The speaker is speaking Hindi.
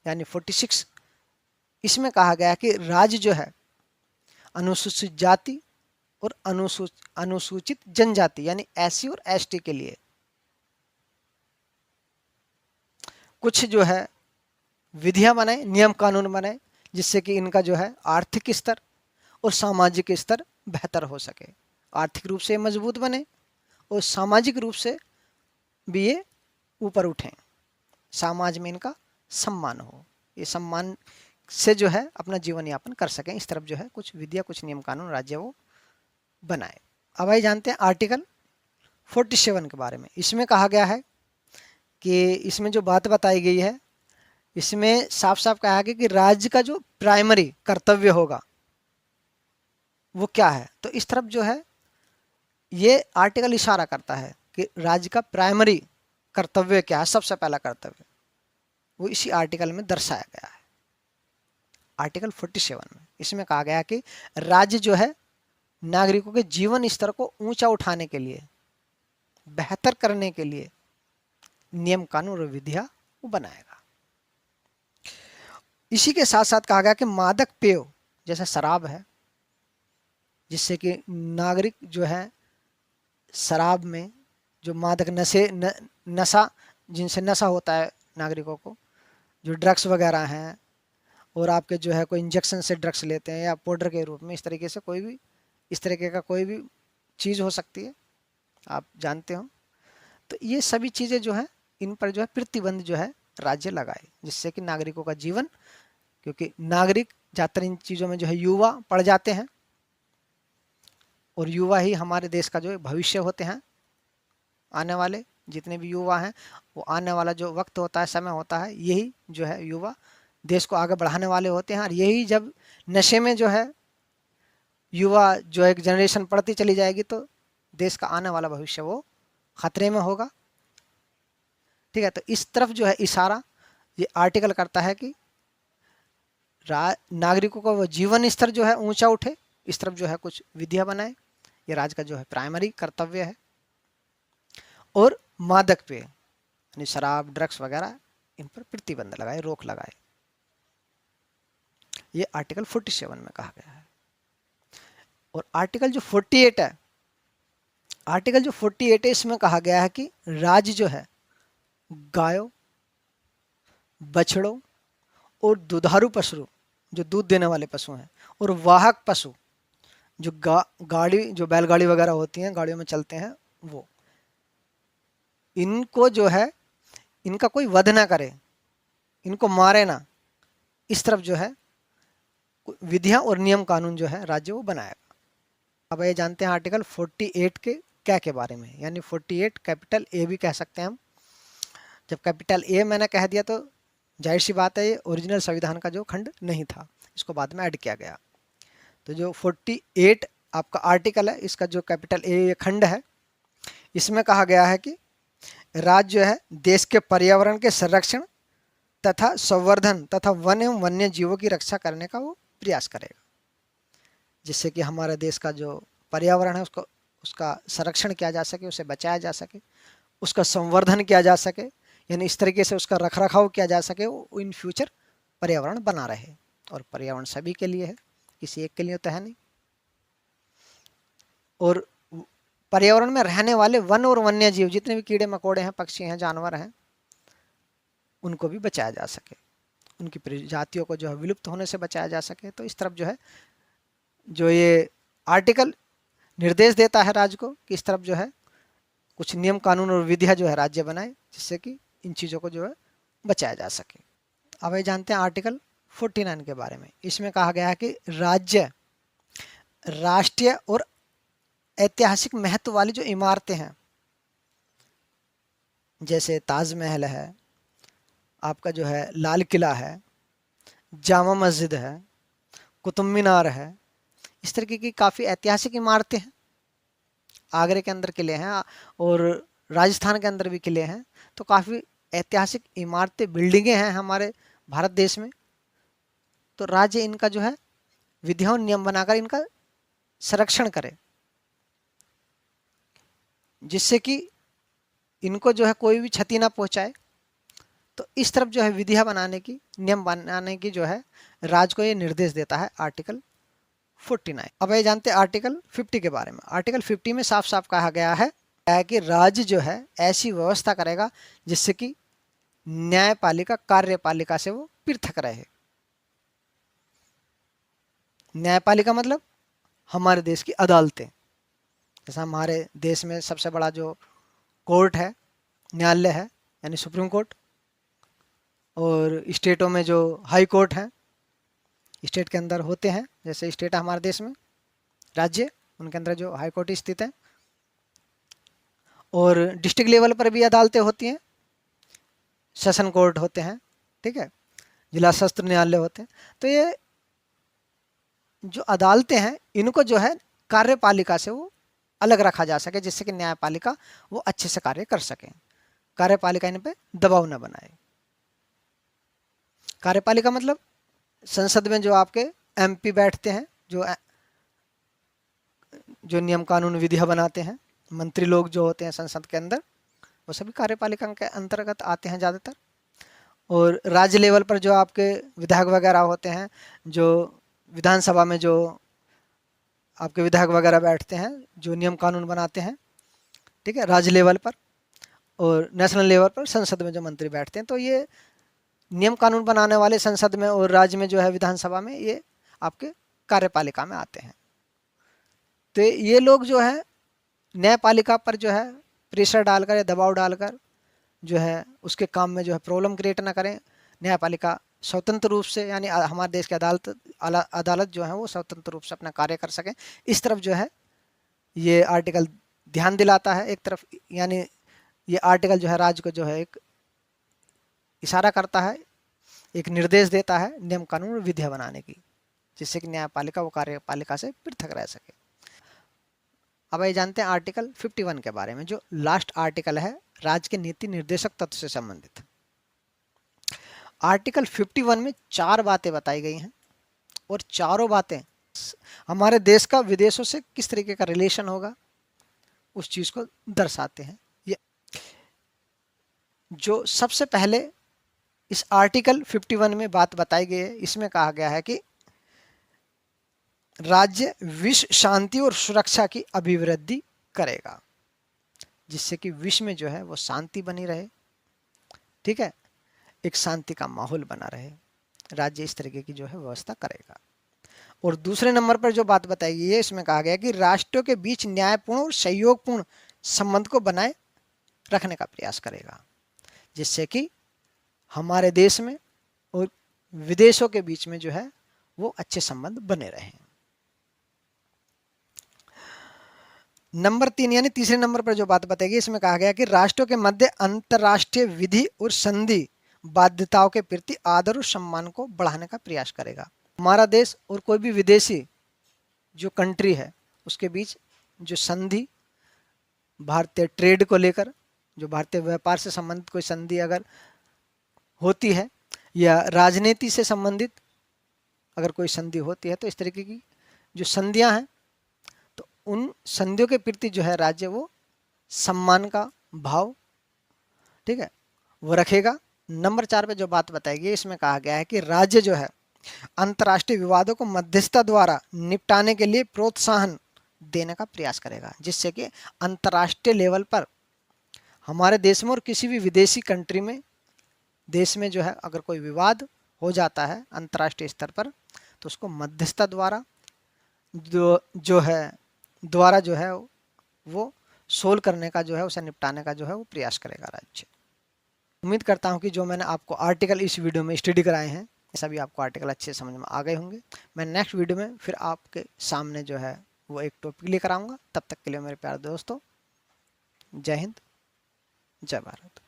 यानी 46, इसमें कहा गया कि राज्य जो है अनुसूचित जाति और अनुसूचित जनजाति यानी एससी और एसटी के लिए कुछ जो है विधियां बनाए, नियम कानून बनाए, जिससे कि इनका जो है आर्थिक स्तर और सामाजिक स्तर बेहतर हो सके। आर्थिक रूप से मजबूत बने और सामाजिक रूप से भी ये ऊपर उठें, समाज में इनका सम्मान हो, ये सम्मान से जो है अपना जीवन यापन कर सकें। इस तरफ जो है कुछ विधिया, कुछ नियम कानून राज्य वो बनाए। अब आइए जानते हैं आर्टिकल 47 के बारे में। इसमें कहा गया है कि इसमें जो बात बताई गई है, इसमें साफ साफ कहा गया कि राज्य का जो प्राइमरी कर्तव्य होगा वो क्या है। तो इस तरफ जो है ये आर्टिकल इशारा करता है कि राज्य का प्राइमरी कर्तव्य क्या है, सबसे पहला कर्तव्य, वो इसी आर्टिकल में दर्शाया गया है, आर्टिकल 47 में। इसमें कहा गया कि राज्य जो है नागरिकों के जीवन स्तर को ऊंचा उठाने के लिए, बेहतर करने के लिए नियम कानून और विधियां वो बनाएगा। इसी के साथ साथ कहा गया कि मादक पेय जैसे शराब है, जिससे कि नागरिक जो है शराब में जो मादक नशा जिनसे नशा होता है नागरिकों को, जो ड्रग्स वगैरह हैं, और आपके जो है कोई इंजेक्शन से ड्रग्स लेते हैं या पाउडर के रूप में, इस तरीके से कोई भी इस तरीके का कोई भी चीज़ हो सकती है, आप जानते हो। तो ये सभी चीज़ें जो है इन पर जो है प्रतिबंध जो है राज्य लगाए, जिससे कि नागरिकों का जीवन, क्योंकि नागरिक ज़्यादातर इन चीज़ों में जो है युवा पड़ जाते हैं, और युवा ही हमारे देश का जो भविष्य होते हैं। आने वाले जितने भी युवा हैं, वो आने वाला जो वक्त होता है, समय होता है, यही जो है युवा देश को आगे बढ़ाने वाले होते हैं। और यही जब नशे में जो है युवा जो एक जनरेशन पढ़ती चली जाएगी, तो देश का आने वाला भविष्य वो खतरे में होगा। ठीक है, तो इस तरफ जो है इशारा ये आर्टिकल करता है कि नागरिकों का वो जीवन स्तर जो है ऊंचा उठे, इस तरफ जो है कुछ विधियां बनाए, ये राज्य का जो है प्राइमरी कर्तव्य है। और मादक पेय यानी शराब, ड्रग्स वगैरह, इन पर प्रतिबंध लगाए, रोक लगाए, ये आर्टिकल 47 में कहा गया है। और आर्टिकल जो 48 है, आर्टिकल जो 48 है, इसमें कहा गया है कि राज्य जो है गायों, बछड़ों और दुधारू पशु, जो दूध देने वाले पशु हैं, और वाहक पशु जो गाड़ी, जो बैलगाड़ी वगैरह होती हैं, गाड़ियों में चलते हैं, वो इनको जो है इनका कोई वध ना करे, इनको मारे ना, इस तरफ जो है विधियां और नियम कानून जो है राज्य वो बनाएगा। अब ये जानते हैं आर्टिकल 48 के क्या के बारे में, यानी 48 कैपिटल ए भी कह सकते हैं हम। जब कैपिटल ए मैंने कह दिया तो जाहिर सी बात है ये ओरिजिनल संविधान का जो खंड नहीं था, इसको बाद में ऐड किया गया। तो जो 48 आपका आर्टिकल है, इसका जो कैपिटल ए खंड है, इसमें कहा गया है कि राज्य जो है देश के पर्यावरण के संरक्षण तथा संवर्धन तथा वन एवं वन्य जीवों की रक्षा करने का वो प्रयास करेगा, जिससे कि हमारे देश का जो पर्यावरण है उसको, उसका संरक्षण किया जा सके, उसे बचाया जा सके, उसका संवर्धन किया जा सके, यानी इस तरीके से उसका रखरखाव किया जा सके, वो इन फ्यूचर पर्यावरण बना रहे। और पर्यावरण सभी के लिए है, किसी एक के लिए तो है नहीं। और पर्यावरण में रहने वाले वन और वन्य जीव, जितने भी कीड़े मकोड़े हैं, पक्षी हैं, जानवर हैं, उनको भी बचाया जा सके, उनकी प्रजातियों को जो है विलुप्त होने से बचाया जा सके। तो इस तरफ जो है जो ये आर्टिकल निर्देश देता है राज्य को कि इस तरफ जो है कुछ नियम कानून और विधियां जो है राज्य बनाए, जिससे कि इन चीज़ों को जो है बचाया जा सके। अब ये जानते हैं आर्टिकल 49 के बारे में। इसमें कहा गया है कि राज्य राष्ट्रीय और ऐतिहासिक महत्व वाली जो इमारतें हैं, जैसे ताजमहल है, आपका जो है लाल किला है, जामा मस्जिद है, कुतुब मीनार है, इस तरीके की काफ़ी ऐतिहासिक इमारतें हैं। आगरे के अंदर किले हैं और राजस्थान के अंदर भी किले हैं, तो काफ़ी ऐतिहासिक इमारतें, बिल्डिंगें हैं हमारे भारत देश में। तो राज्य इनका जो है विधियां और नियम बनाकर इनका संरक्षण करे, जिससे कि इनको जो है कोई भी क्षति ना पहुंचाए, तो इस तरफ जो है विधियां बनाने की, नियम बनाने की जो है राज्य को ये निर्देश देता है आर्टिकल 49। अब ये जानते हैं आर्टिकल 50 के बारे में। आर्टिकल 50 में साफ साफ कहा गया है कि राज्य जो है ऐसी व्यवस्था करेगा जिससे कि न्यायपालिका कार्यपालिका से वो पृथक रहे। न्यायपालिका मतलब हमारे देश की अदालतें। जैसा हमारे देश में सबसे बड़ा जो कोर्ट है, न्यायालय है, यानी सुप्रीम कोर्ट, और स्टेटों में जो हाई कोर्ट हैं, स्टेट के अंदर होते हैं, जैसे स्टेट है हमारे देश में राज्य, उनके अंदर जो हाई कोर्ट स्थित है, और डिस्ट्रिक्ट लेवल पर भी अदालतें होती हैं, सेशन कोर्ट होते हैं, ठीक है, जिला सत्र न्यायालय होते हैं। तो ये जो अदालतें हैं इनको जो है कार्यपालिका से वो अलग रखा जा सके, जिससे कि न्यायपालिका वो अच्छे से कार्य कर सके, कार्यपालिका इन पे दबाव न बनाए। कार्यपालिका मतलब संसद में जो आपके एमपी बैठते हैं, जो नियम कानून विधियां बनाते हैं, मंत्री लोग जो होते हैं संसद के अंदर, वो सभी कार्यपालिका के अंतर्गत आते हैं ज़्यादातर। और राज्य लेवल पर जो आपके विधायक वगैरह होते हैं, जो विधानसभा में जो आपके विधायक वगैरह बैठते हैं, जो नियम कानून बनाते हैं, ठीक है, राज्य लेवल पर। और नेशनल लेवल पर संसद में जो मंत्री बैठते हैं, तो ये नियम कानून बनाने वाले संसद में और राज्य में जो है विधानसभा में, ये आपके कार्यपालिका में आते हैं। तो ये लोग जो है न्यायपालिका पर जो है प्रेशर डालकर या दबाव डालकर जो है उसके काम में जो है प्रॉब्लम क्रिएट ना करें। न्यायपालिका स्वतंत्र रूप से, यानी हमारे देश की अदालत जो है वो स्वतंत्र रूप से अपना कार्य कर सके, इस तरफ जो है ये आर्टिकल ध्यान दिलाता है एक तरफ। यानी ये आर्टिकल जो है राज्य को जो है एक इशारा करता है, एक निर्देश देता है नियम कानून और विधियां बनाने की, जिससे कि न्यायपालिका वो कार्यपालिका से पृथक रह सके। अब ये जानते हैं आर्टिकल 51 के बारे में, जो लास्ट आर्टिकल है राज्य के नीति निर्देशक तत्व से संबंधित। आर्टिकल 51 में 4 बातें बताई गई हैं, और चारों बातें हमारे देश का विदेशों से किस तरीके का रिलेशन होगा उस चीज को दर्शाते हैं। ये जो सबसे पहले इस आर्टिकल 51 में बात बताई गई है, इसमें कहा गया है कि राज्य विश्व शांति और सुरक्षा की अभिवृद्धि करेगा, जिससे कि विश्व में जो है वो शांति बनी रहे, ठीक है, एक शांति का माहौल बना रहे। राज्य इस तरीके की जो है व्यवस्था करेगा। और दूसरे नंबर पर जो बात बताई गई है, इसमें कहा गया कि राष्ट्रों के बीच न्यायपूर्ण और सहयोगपूर्ण संबंध को बनाए रखने का प्रयास करेगा, जिससे कि हमारे देश में और विदेशों के बीच में जो है वो अच्छे संबंध बने रहें। नंबर 3 यानी तीसरे नंबर पर जो बात बताएगी, इसमें कहा गया कि राष्ट्रों के मध्य अंतर्राष्ट्रीय विधि और संधि बाध्यताओं के प्रति आदर और सम्मान को बढ़ाने का प्रयास करेगा। हमारा देश और कोई भी विदेशी जो कंट्री है उसके बीच जो संधि, भारतीय ट्रेड को लेकर, जो भारतीय व्यापार से संबंधित कोई संधि अगर होती है, या राजनीति से संबंधित अगर कोई संधि होती है, तो इस तरीके की जो संधियां हैं, तो उन संधियों के प्रति जो है राज्य वो सम्मान का भाव, ठीक है, वो रखेगा। नंबर 4 पे जो बात बताएगी, इसमें कहा गया है कि राज्य जो है अंतर्राष्ट्रीय विवादों को मध्यस्थता द्वारा निपटाने के लिए प्रोत्साहन देने का प्रयास करेगा, जिससे कि अंतर्राष्ट्रीय लेवल पर हमारे देश में और किसी भी विदेशी कंट्री में, देश में जो है अगर कोई विवाद हो जाता है अंतर्राष्ट्रीय स्तर पर, तो उसको मध्यस्थता द्वारा जो है वो सोल्व करने का जो है, उसे निपटाने का जो है वो प्रयास करेगा राज्य। उम्मीद करता हूं कि जो मैंने आपको आर्टिकल इस वीडियो में स्टडी कराए हैं, सभी आपको आर्टिकल अच्छे समझ में आ गए होंगे। मैं नेक्स्ट वीडियो में फिर आपके सामने जो है वो एक टॉपिक लेकर आऊँगा। तब तक के लिए मेरे प्यारे दोस्तों, जय हिंद, जय भारत।